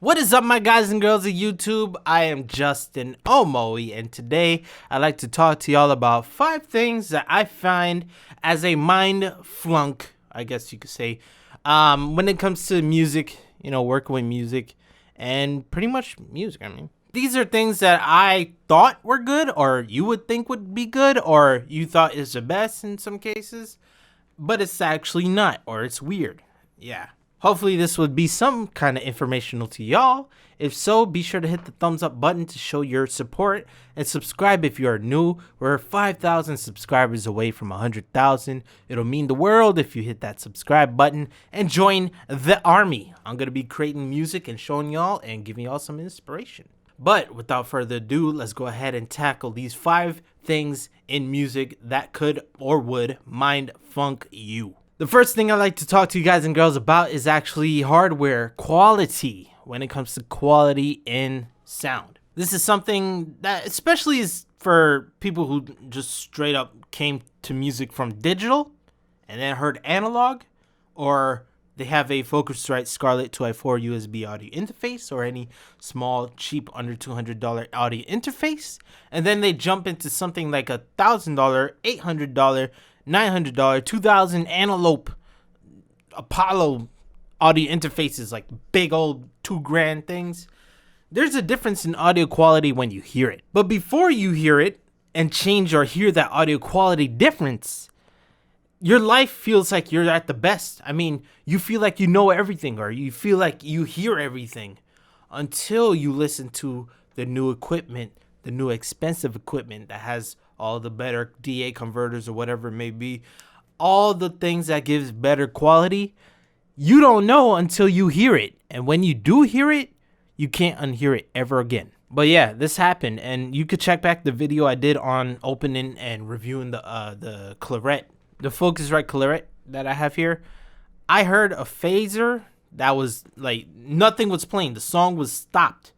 What is up, my guys and girls of YouTube? I am Justin Omoe, and today I'd like to talk to y'all about 5 things that I find as a mind flunk, I guess you could say, when it comes to music, working with music, and pretty much music, These are things that I thought were good, or you would think would be good, or you thought is the best in some cases, but it's actually not, or it's weird. Yeah. Hopefully this would be some kind of informational to y'all. If so, be sure to hit the thumbs up button to show your support and subscribe if you are new. We're 5,000 subscribers away from 100,000. It'll mean the world if you hit that subscribe button and join the army. I'm going to be creating music and showing y'all and giving y'all some inspiration. But without further ado, let's go ahead and tackle these 5 things in music that could or would mind funk you. The first thing I'd like to talk to you guys and girls about is actually hardware quality when it comes to quality in sound. This is something that especially is for people who just straight up came to music from digital and then heard analog, or they have a Focusrite Scarlett 2i4 USB audio interface or any small, cheap, under $200 audio interface, and then they jump into something like $1,000, $800, $900, 2000 Antelope Apollo audio interfaces, like big old $2,000 things. There's a difference in audio quality when you hear it. But before you hear it and change or hear that audio quality difference, your life feels like you're at the best. You feel like you know everything, or you feel like you hear everything until you listen to the new equipment, the new expensive equipment that has all the better DA converters or whatever it may be, all the things that gives better quality. You don't know until you hear it. And when you do hear it, you can't unhear it ever again. But yeah, this happened, and you could check back the video I did on opening and reviewing the Claret, the Focusrite Claret that I have here. I heard a phaser that was like nothing was playing. The song was stopped,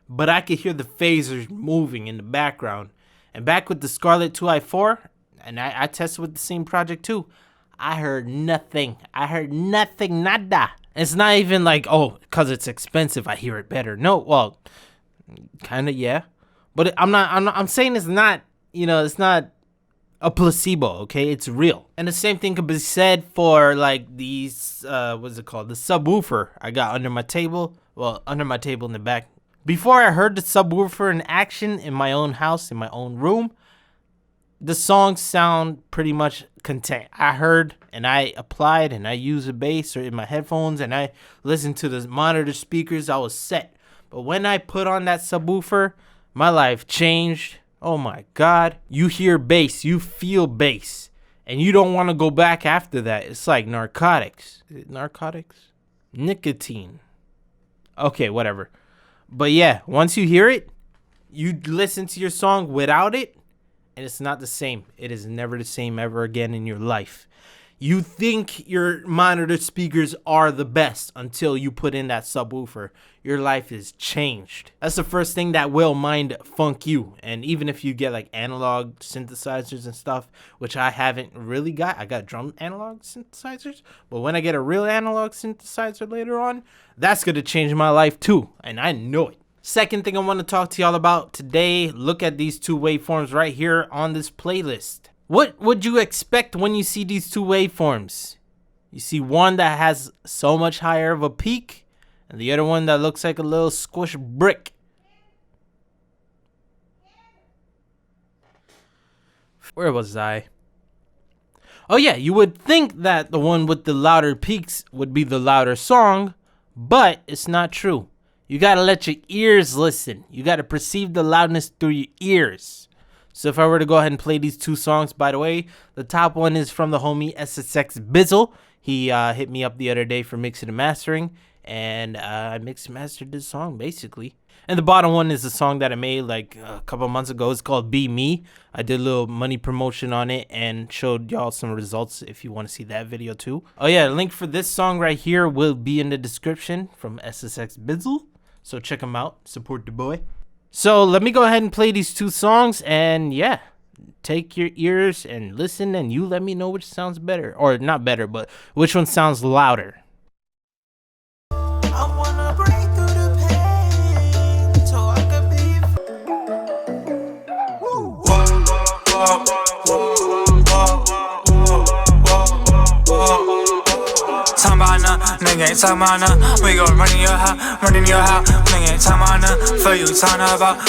but I could hear the phasers moving in the background. And back with the Scarlett 2i4, and I tested with the same project too, I heard nothing. Nada. It's not even like, oh, because it's expensive, I hear it better. No, well, kind of, yeah. But I'm saying it's not, it's not a placebo, okay? It's real. And the same thing could be said for like these, what's it called? The subwoofer I got under my table. Well, under my table in the back. Before I heard the subwoofer in action in my own house, in my own room, the songs sound pretty much content. I heard and I applied and I used the bass or in my headphones and I listened to the monitor speakers. I was set. But when I put on that subwoofer, my life changed. Oh my God. You hear bass, you feel bass, and you don't want to go back after that. It's like narcotics. Is it narcotics? Nicotine. Okay, whatever. But yeah, once you hear it, you listen to your song without it, and it's not the same. It is never the same ever again in your life. You think your monitor speakers are the best until you put in that subwoofer. Your life is changed. That's the first thing that will mind funk you. And even if you get like analog synthesizers and stuff, which I haven't really got. I got drum analog synthesizers. But when I get a real analog synthesizer later on, that's going to change my life too. And I know it. Second thing I want to talk to y'all about today, look at these 2 waveforms right here on this playlist. What would you expect when you see these 2 waveforms? You see one that has so much higher of a peak, and the other one that looks like a little squished brick. Where was I? Oh yeah, you would think that the one with the louder peaks would be the louder song, but it's not true. You gotta let your ears listen. You gotta perceive the loudness through your ears. So if I were to go ahead and play these 2 songs, by the way, the top one is from the homie SSX Bizzle. He hit me up the other day for mixing and mastering, and I mixed and mastered this song, basically. And the bottom one is a song that I made like a couple months ago. It's called Be Me. I did a little money promotion on it and showed y'all some results if you want to see that video too. Oh yeah, the link for this song right here will be in the description from SSX Bizzle. So check him out, support the boy. So let me go ahead and play these 2 songs, and yeah, take your ears and listen, and you let me know which sounds better, or not better, but which one sounds louder. I wanna break through the pain. ain't talking about none. We gon' run in your house, run in your house. Nigga ain't talking about none. For you talking about.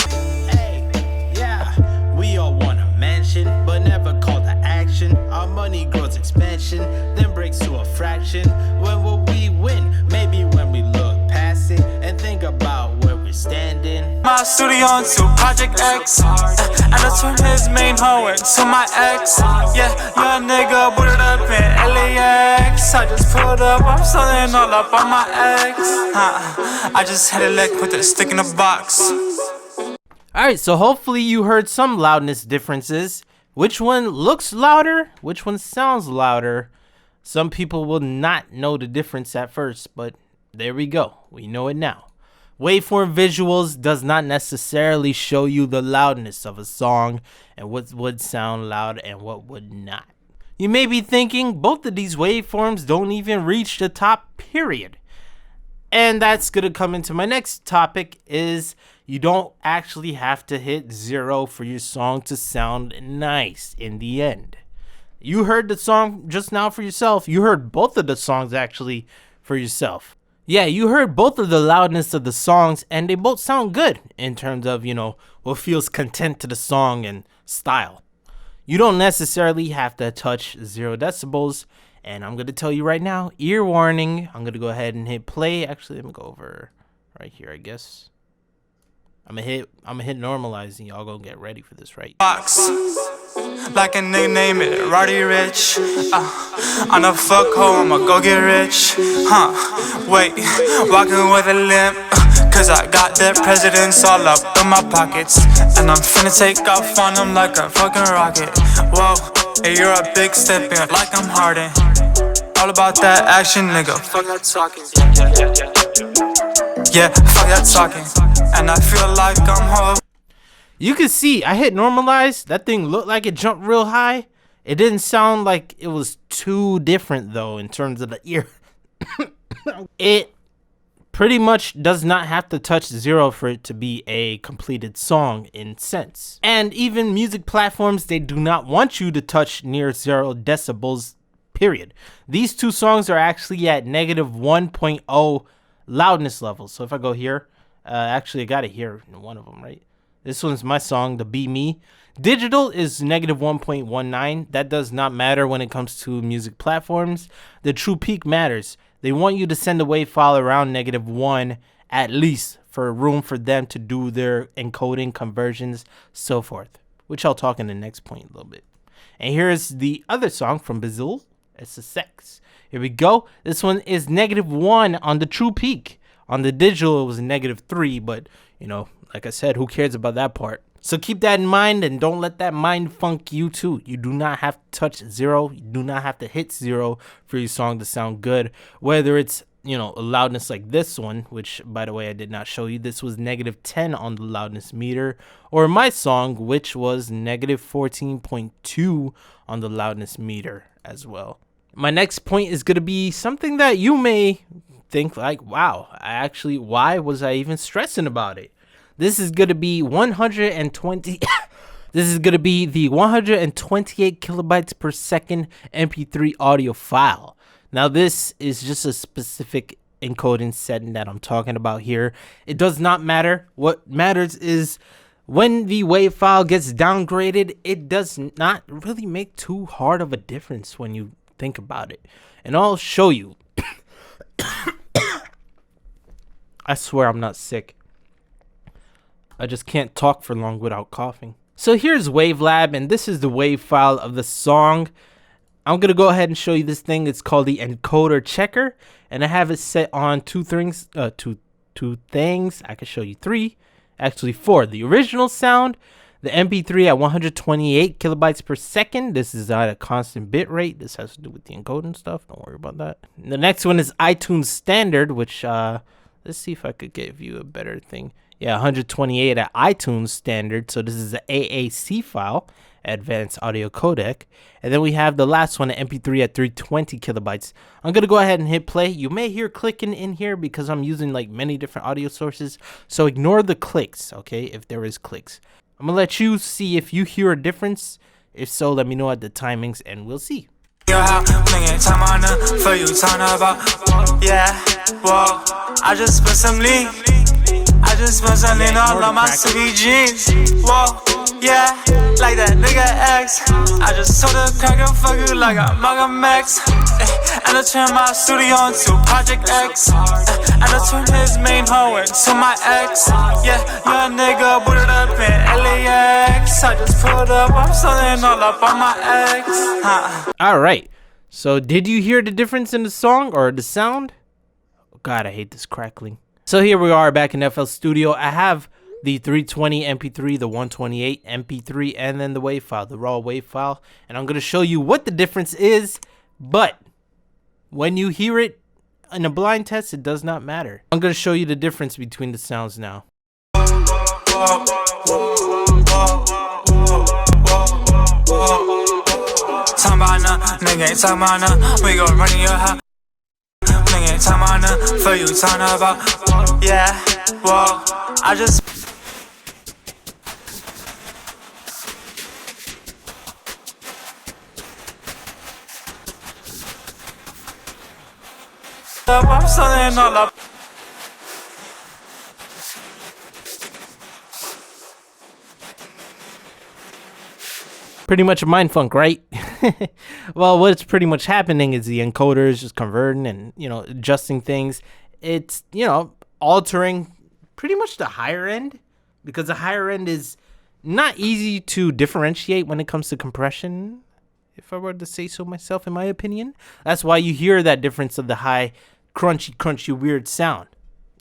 Hey, yeah, we all want a mansion, but never call to action. Our money grows expansion, then breaks to a fraction. When will we win? Maybe when we look past it and think about where we're standing. My studio into Project X, and I turn his main hoe into my ex. Yeah, young nigga booted up in LAX. I just pulled up, I'm selling all up on my ex. I just had a lick with a stick in the box. Alright, so hopefully you heard some loudness differences. Which one looks louder? Which one sounds louder? Some people will not know the difference at first, but there we go. We know it now. Waveform visuals does not necessarily show you the loudness of a song and what would sound loud and what would not. You may be thinking both of these waveforms don't even reach the top, period. And that's going to come into my next topic is you don't actually have to hit 0 for your song to sound nice in the end. You heard the song just now for yourself. You heard both of the songs actually for yourself. Yeah, you heard both of the loudness of the songs and they both sound good in terms of, what feels content to the song and style. You don't necessarily have to touch 0 decibels. And I'm going to tell you right now, ear warning. I'm going to go ahead and hit play. Actually, let me go over right here, I guess. I'm gonna hit normalize and y'all gonna get ready for this, right? Box, like a nigga name it, Roddy Rich. On a fuck hoe, I'ma go get rich. Wait, walking with a limp. Cause I got that presidents all up in my pockets. And I'm finna take off on them like a fucking rocket. Whoa, hey, you're a big step in like I'm Harden. All about that action, nigga. Fuck that talking. Yeah, fuck that talking. And I feel like I'm home. You can see I hit normalize. That thing looked like it jumped real high. It didn't sound like it was too different though in terms of the ear. It pretty much does not have to touch 0 for it to be a completed song in sense. And even music platforms, they do not want you to touch near 0 decibels, period. These two songs are actually at -1.0 loudness levels. So if I go here, actually I got it here in one of them, right? This one's my song, the Be Me. Digital is -1.19. That does not matter when it comes to music platforms. The true peak matters. They want you to send a wave file around -1 at least for room for them to do their encoding, conversions, so forth, which I'll talk in the next point a little bit. And here's the other song from Bazil. It's a sex. Here we go. This one is -1 on the true peak. On the digital, it was -3, but, like I said, who cares about that part? So keep that in mind and don't let that mind funk you too. You do not have to touch 0. You do not have to hit 0 for your song to sound good. Whether it's, a loudness like this one, which, by the way, I did not show you. This was -10 on the loudness meter. Or my song, which was -14.2 on the loudness meter as well. My next point is going to be something that you may think like, wow, why was I even stressing about it? This is going to be 120. This is going to be the 128 kilobytes per second MP3 audio file. Now, this is just a specific encoding setting that I'm talking about here. It does not matter. What matters is when the wave file gets downgraded, it does not really make too hard of a difference when you think about it. And I'll show you. I swear I'm not sick. I just can't talk for long without coughing. So here's Wavelab, and this is the wave file of the song. I'm gonna go ahead and show you this thing. It's called the encoder checker, and I have it set on two things. I can show you 3, actually 4. The original sound, the MP3 at 128 kilobytes per second. This is at a constant bit rate. This has to do with the encoding stuff. Don't worry about that. The next one is iTunes Standard, which let's see if I could give you a better thing. Yeah, 128 at iTunes Standard. So this is the AAC file, Advanced Audio Codec. And then we have the last one, the MP3 at 320 kilobytes. I'm going to go ahead and hit play. You may hear clicking in here because I'm using like many different audio sources. So ignore the clicks, okay, if there is clicks. I'm going to let you see if you hear a difference. If so, let me know at the timings and we'll see. Your house, nigga, time on the for you talking about. Yeah, whoa, I just spent some lean. I just spent some lean all on my city jeans. Whoa, yeah, like that nigga X. I just told the cracker fuck you like a Malcolm X. And I turned my studio into Project X. And I turned his main hoe into my ex. Yeah, young nigga booted up in LAX. I just pulled up, I'm selling all up on my ex. All right. So did you hear the difference in the song or the sound? God, I hate this crackling. So here we are back in FL Studio. I have the 320 MP3, the 128 MP3, and then the WAV file, the raw WAV file. And I'm going to show you what the difference is. But when you hear it in a blind test, it does not matter. I'm going to show you the difference between the sounds now. Nigga ain't talking about none. We gon' run in your house. Nigga ain't talking about none. For you talking about. Yeah, whoa, I just. I'm selling all up. Pretty much a mind funk, right? Well, what's pretty much happening is the encoder is just converting and, adjusting things. It's, altering pretty much the higher end, because the higher end is not easy to differentiate when it comes to compression, if I were to say so myself, in my opinion. That's why you hear that difference of the high, crunchy, weird sound.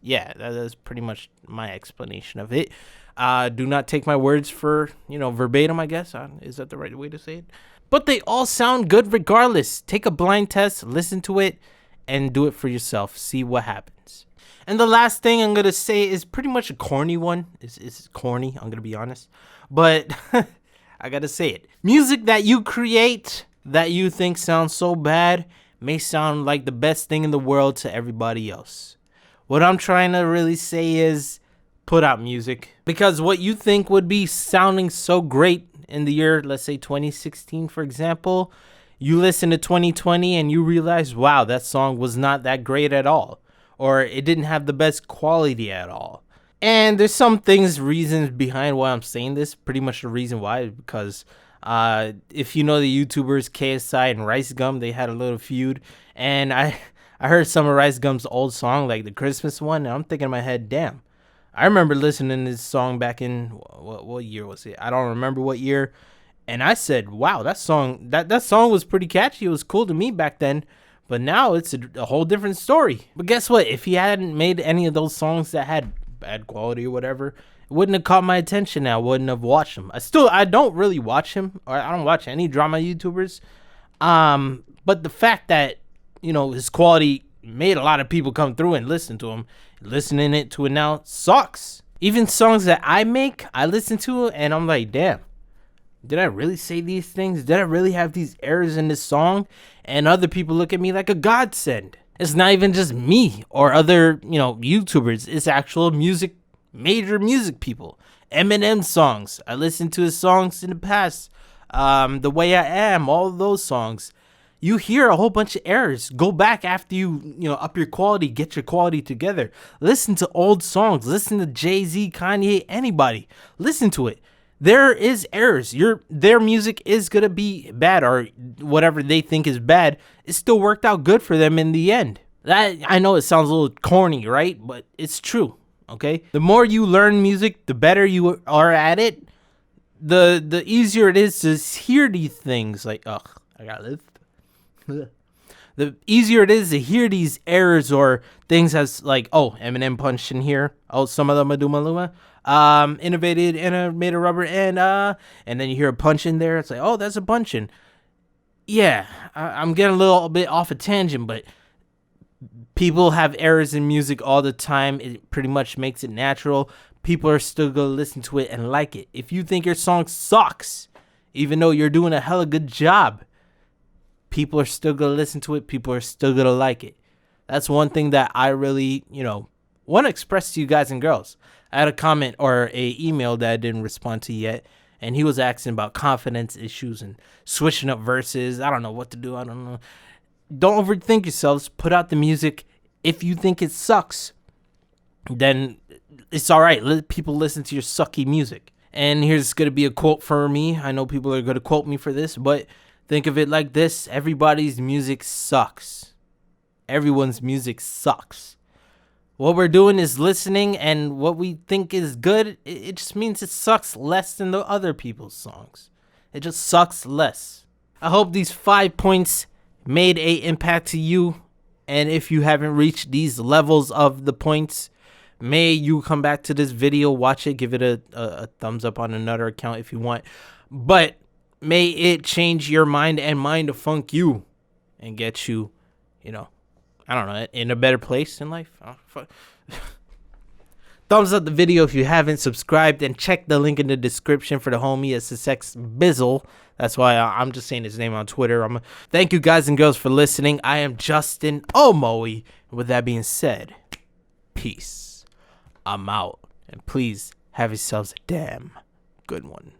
Yeah, that is pretty much my explanation of it. Do not take my words for, verbatim, I guess. Is that the right way to say it? But they all sound good regardless. Take a blind test, listen to it, and do it for yourself. See what happens. And the last thing I'm going to say is pretty much a corny one. It's corny, I'm going to be honest. But I got to say it. Music that you create that you think sounds so bad may sound like the best thing in the world to everybody else. What I'm trying to really say is put out music, because what you think would be sounding so great in the year, let's say 2016, for example, you listen to 2020 and you realize, wow, that song was not that great at all, or it didn't have the best quality at all. And there's some reasons behind why I'm saying this. Pretty much the reason why is because if you know the YouTubers KSI and Rice Gum, they had a little feud, and I heard some of Rice Gum's old song, like the Christmas one, and I'm thinking in my head, damn, I remember listening to this song back in, what year was it? I don't remember what year. And I said, wow, that song was pretty catchy. It was cool to me back then. But now it's a whole different story. But guess what? If he hadn't made any of those songs that had bad quality or whatever, it wouldn't have caught my attention. I wouldn't have watched him. I don't really watch him, or I don't watch any drama YouTubers. But the fact that, his quality made a lot of people come through and listen to him. Listening to it now sucks. Even songs that I make, I listen to it and I'm like, damn, did I really say these things? Did I really have these errors in this song? And other people look at me like a godsend. It's not even just me or other, YouTubers. It's actual major music people. Eminem songs. I listened to his songs in the past. The Way I Am, all of those songs. You hear a whole bunch of errors. Go back after you up your quality, get your quality together. Listen to old songs. Listen to Jay-Z, Kanye, anybody. Listen to it. There is errors. Their music is going to be bad, or whatever they think is bad. It still worked out good for them in the end. That, I know it sounds a little corny, right? But it's true, okay? The more you learn music, the better you are at it. The easier it is to hear these things. Like, I got this. The easier it is to hear these errors or things as like, oh, Eminem punched in here. Oh, some of them Maduma Luma. Innovated and made a rubber and then you hear a punch in there. It's like, oh, that's a punch in. Yeah, I'm getting a little bit off a tangent, but people have errors in music all the time. It pretty much makes it natural. People are still gonna listen to it and like it. If you think your song sucks, even though you're doing a hella good job, people are still going to listen to it. People are still going to like it. That's one thing that I really, want to express to you guys and girls. I had a comment or a email that I didn't respond to yet. and he was asking about confidence issues and switching up verses. I don't know what to do. I don't know. Don't overthink yourselves. Put out the music. If you think it sucks, then it's all right. Let people listen to your sucky music. And here's going to be a quote for me. I know people are going to quote me for this, but think of it like this. Everybody's music sucks. Everyone's music sucks. What we're doing is listening, and what we think is good, it just means it sucks less than the other people's songs. It just sucks less. I hope these 5 points made a impact to you. And if you haven't reached these levels of the points, may you come back to this video, watch it, give it a thumbs up on another account if you want. But may it change your mind and mind funk you and get you, I don't know, in a better place in life. Thumbs up the video if you haven't subscribed, and check the link in the description for the homie SSX Bizzle. That's why I'm just saying his name on Twitter. Thank you guys and girls for listening. I am Justin Omoe. With that being said, peace. I'm out. And please have yourselves a damn good one.